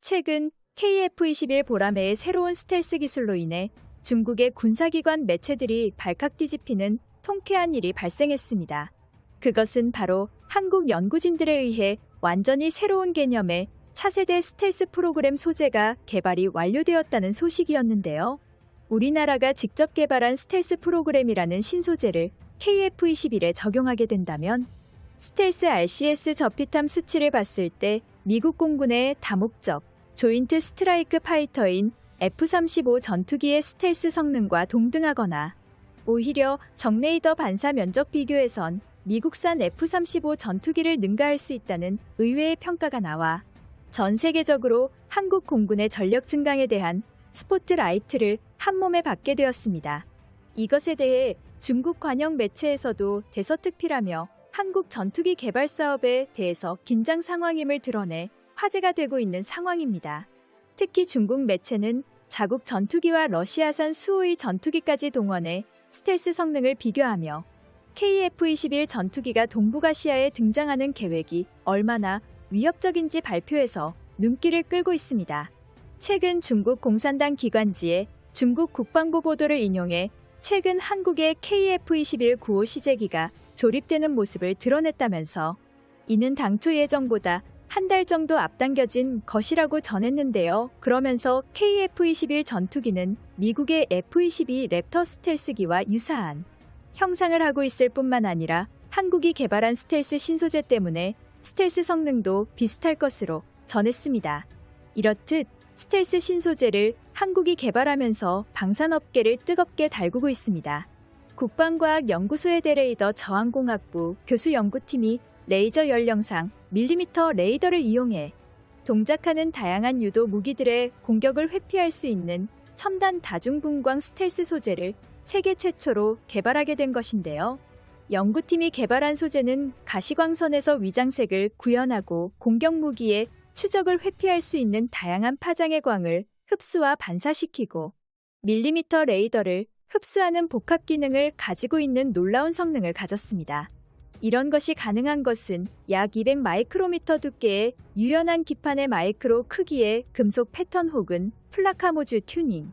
최근 KF-21 보라매의 새로운 스텔스 기술로 인해 중국의 군사기관 매체들이 발칵 뒤집히는 통쾌한 일이 발생했습니다. 그것은 바로 한국 연구진들에 의해 완전히 새로운 개념의 차세대 스텔스 프로그램 소재가 개발이 완료되었다는 소식이었는데요. 우리나라가 직접 개발한 스텔스 프로그램이라는 신소재를 KF-21에 적용하게 된다면 스텔스 RCS 저피탐 수치를 봤을 때 미국 공군의 다목적 조인트 스트라이크 파이터인 F-35 전투기의 스텔스 성능과 동등하거나 오히려 정레이더 반사 면적 비교에선 미국산 F-35 전투기를 능가할 수 있다는 의외의 평가가 나와 전 세계적으로 한국 공군의 전력 증강에 대한 스포트라이트를 한몸에 받게 되었습니다. 이것에 대해 중국 관영 매체에서도 대서특필하며 한국 전투기 개발 사업에 대해서 긴장 상황임을 드러내 화제가 되고 있는 상황입니다. 특히 중국 매체는 자국 전투기와 러시아산 수호의 전투기까지 동원해 스텔스 성능을 비교하며 KF-21 전투기가 동북아시아에 등장하는 계획이 얼마나 위협적인지 발표해서 눈길을 끌고 있습니다. 최근 중국 공산당 기관지의 중국 국방부 보도를 인용해 최근 한국의 KF-21 9호 시제기가 조립되는 모습을 드러냈다면서 이는 당초 예정보다 한 달 정도 앞당겨진 것이라고 전했는데요. 그러면서 KF-21 전투기는 미국의 F-22 랩터 스텔스기와 유사한 형상을 하고 있을 뿐만 아니라 한국이 개발한 스텔스 신소재 때문에 스텔스 성능도 비슷할 것으로 전했습니다. 이렇듯 스텔스 신소재를 한국이 개발하면서 방산업계를 뜨겁게 달구고 있습니다. 국방과학연구소의 대레이더 저항공학부 교수 연구팀이 레이저 연령상 밀리미터 레이더를 이용해 동작하는 다양한 유도 무기들의 공격을 회피할 수 있는 첨단 다중분광 스텔스 소재를 세계 최초로 개발하게 된 것인데요. 연구팀이 개발한 소재는 가시광선에서 위장색을 구현하고 공격 무기의 추적을 회피할 수 있는 다양한 파장의 광을 흡수와 반사시키고 밀리미터 레이더를 흡수하는 복합 기능을 가지고 있는 놀라운 성능을 가졌습니다. 이런 것이 가능한 것은 약 200 마이크로미터 두께의 유연한 기판의 마이크로 크기의 금속 패턴 혹은 플라카 모듈 튜닝,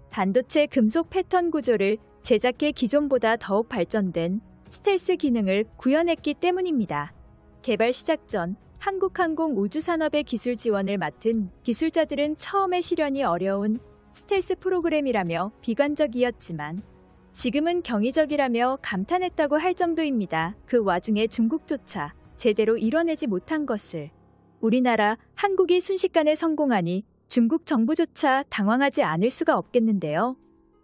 반도체 금속 패턴 구조를 제작해 기존보다 더욱 발전된 스텔스 기능을 구현했기 때문입니다. 개발 시작 전 한국항공우주산업의 기술 지원을 맡은 기술자들은 처음에 실현이 어려운 스텔스 프로그램이라며 비관적이었지만 지금은 경이적이라며 감탄했다고 할 정도입니다. 그 와중에 중국조차 제대로 이뤄내지 못한 것을 우리나라 한국이 순식간에 성공하니 중국 정부조차 당황하지 않을 수가 없겠는데요.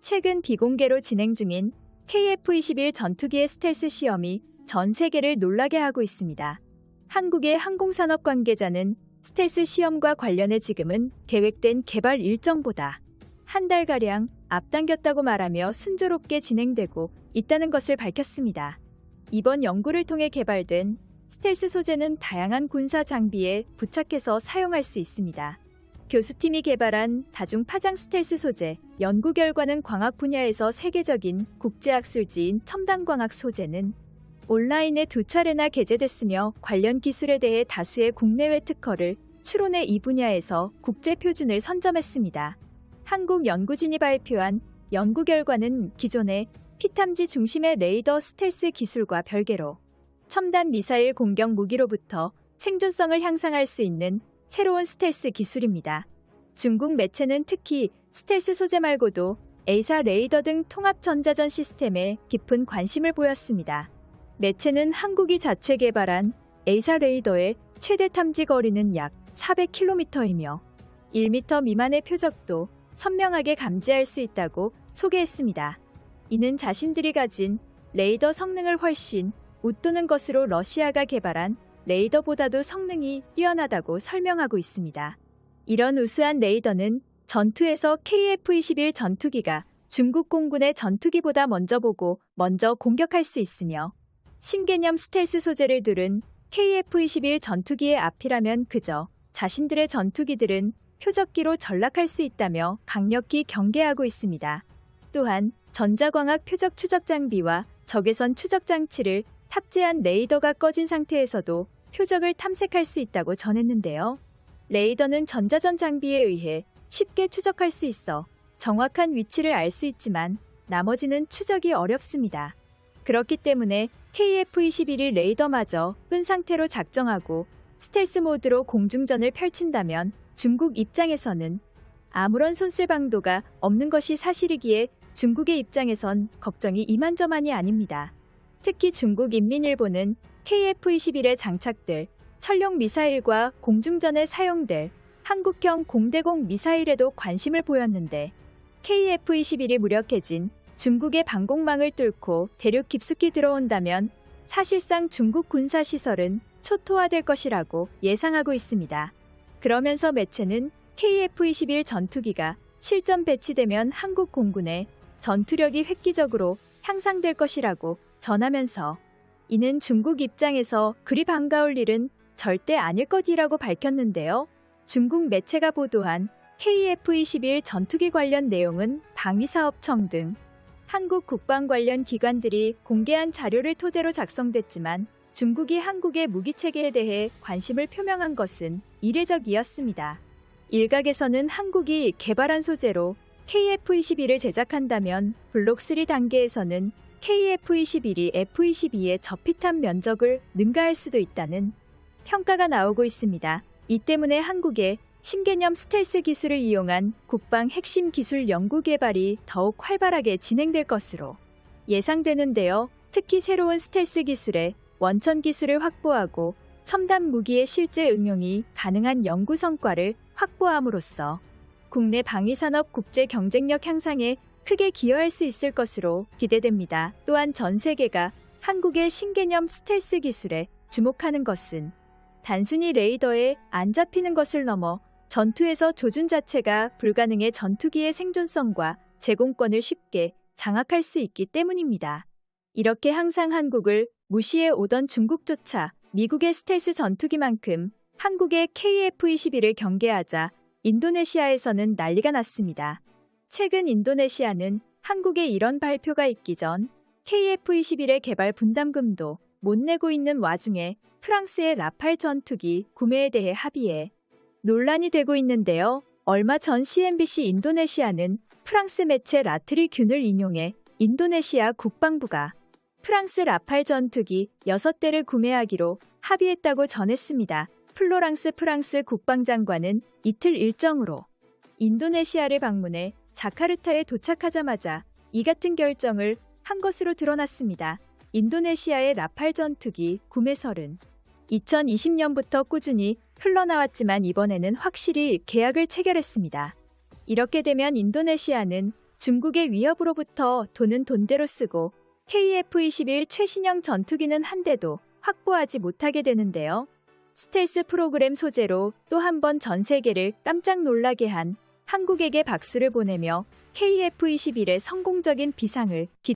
최근 비공개로 진행 중인 KF-21 전투기의 스텔스 시험이 전 세계를 놀라게 하고 있습니다. 한국의 항공산업 관계자는 스텔스 시험과 관련해 지금은 계획된 개발 일정보다 한 달가량 앞당겼다고 말하며 순조롭게 진행되고 있다는 것을 밝혔습니다. 이번 연구를 통해 개발된 스텔스 소재는 다양한 군사 장비에 부착해서 사용할 수 있습니다. 교수팀이 개발한 다중 파장 스텔스 소재, 연구 결과는 광학 분야에서 세계적인 국제학술지인 첨단광학 소재는 온라인에 2차례나 게재됐으며 관련 기술에 대해 다수의 국내외 특허를 출원해 이 분야에서 국제 표준을 선점했습니다. 한국 연구진이 발표한 연구 결과는 기존의 피탐지 중심의 레이더 스텔스 기술과 별개로 첨단 미사일 공격 무기로부터 생존성을 향상할 수 있는 새로운 스텔스 기술입니다. 중국 매체는 특히 스텔스 소재 말고도 A사 레이더 등 통합 전자전 시스템에 깊은 관심을 보였습니다. 매체는 한국이 자체 개발한 A사 레이더의 최대 탐지 거리는 약 400km이며 1m 미만의 표적도 선명하게 감지할 수 있다고 소개했습니다. 이는 자신들이 가진 레이더 성능을 훨씬 웃도는 것으로 러시아가 개발한 레이더보다도 성능이 뛰어나다고 설명하고 있습니다. 이런 우수한 레이더는 전투에서 KF-21 전투기가 중국 공군의 전투기보다 먼저 보고 먼저 공격할 수 있으며 신개념 스텔스 소재를 두른 KF-21 전투기의 앞이라면 그저 자신들의 전투기들은 표적기로 전락할 수 있다며 강력히 경계하고 있습니다. 또한 전자광학 표적 추적 장비와 적외선 추적 장치를 탑재한 레이더가 꺼진 상태에서도 표적을 탐색할 수 있다고 전했는데요. 레이더는 전자전 장비에 의해 쉽게 추적할 수 있어 정확한 위치를 알 수 있지만 나머지는 추적이 어렵습니다. 그렇기 때문에 KF-21이 레이더마저 끈 상태로 작정하고 스텔스 모드로 공중전을 펼친다면 중국 입장에서는 아무런 손쓸 방도가 없는 것이 사실이기에 중국의 입장에선 걱정이 이만저만이 아닙니다. 특히 중국인민일보는 KF-21에 장착될 천룡 미사일과 공중전에 사용될 한국형 공대공 미사일에도 관심을 보였는데 KF-21이 무력해진 중국의 방공망을 뚫고 대륙 깊숙이 들어온다면 사실상 중국 군사시설은 초토화될 것이라고 예상하고 있습니다. 그러면서 매체는 KF-21 전투기가 실전 배치되면 한국 공군의 전투력이 획기적으로 향상될 것이라고 전하면서 이는 중국 입장에서 그리 반가울 일은 절대 아닐 것이라고 밝혔는데요. 중국 매체가 보도한 KF-21 전투기 관련 내용은 방위사업청 등 한국 국방 관련 기관들이 공개한 자료를 토대로 작성됐지만 중국이 한국의 무기체계에 대해 관심을 표명한 것은 이례적이었습니다. 일각에서는 한국이 개발한 소재로 KF-21을 제작한다면 블록 3 단계에서는 KF-21이 F-22의 저피탄 면적을 능가할 수도 있다는 평가가 나오고 있습니다. 이 때문에 한국의 신개념 스텔스 기술을 이용한 국방 핵심 기술 연구 개발이 더욱 활발하게 진행될 것으로 예상되는데요. 특히 새로운 스텔스 기술의 원천 기술을 확보하고 첨단 무기의 실제 응용이 가능한 연구 성과를 확보함으로써 국내 방위산업 국제 경쟁력 향상에 크게 기여할 수 있을 것으로 기대됩니다. 또한 전 세계가 한국의 신개념 스텔스 기술에 주목하는 것은 단순히 레이더에 안 잡히는 것을 넘어 전투에서 조준 자체가 불가능해 전투기의 생존성과 제공권을 쉽게 장악할 수 있기 때문입니다. 이렇게 항상 한국을 무시해 오던 중국조차 미국의 스텔스 전투기만큼 한국의 KF-21을 경계하자 인도네시아에서는 난리가 났습니다. 최근 인도네시아는 한국의 이런 발표가 있기 전 KF-21의 개발 분담금도 못 내고 있는 와중에 프랑스의 라팔 전투기 구매에 대해 합의해 논란이 되고 있는데요. 얼마 전 CNBC 인도네시아는 프랑스 매체 라트리균을 인용해 인도네시아 국방부가 프랑스 라팔 전투기 6대를 구매하기로 합의했다고 전했습니다. 플로랑스 프랑스 국방장관은 이틀 일정으로 인도네시아를 방문해 자카르타에 도착하자마자 이 같은 결정을 한 것으로 드러났습니다. 인도네시아의 라팔 전투기 구매설은 2020년부터 꾸준히 흘러나왔지만 이번에는 확실히 계약을 체결했습니다. 이렇게 되면 인도네시아는 중국의 위협으로부터 돈은 돈대로 쓰고 KF-21 최신형 전투기는 한 대도 확보하지 못하게 되는데요. 스텔스 프로그램 소재로 또 한 번 전 세계를 깜짝 놀라게 한 한국에게 박수를 보내며 KF-21의 성공적인 비상을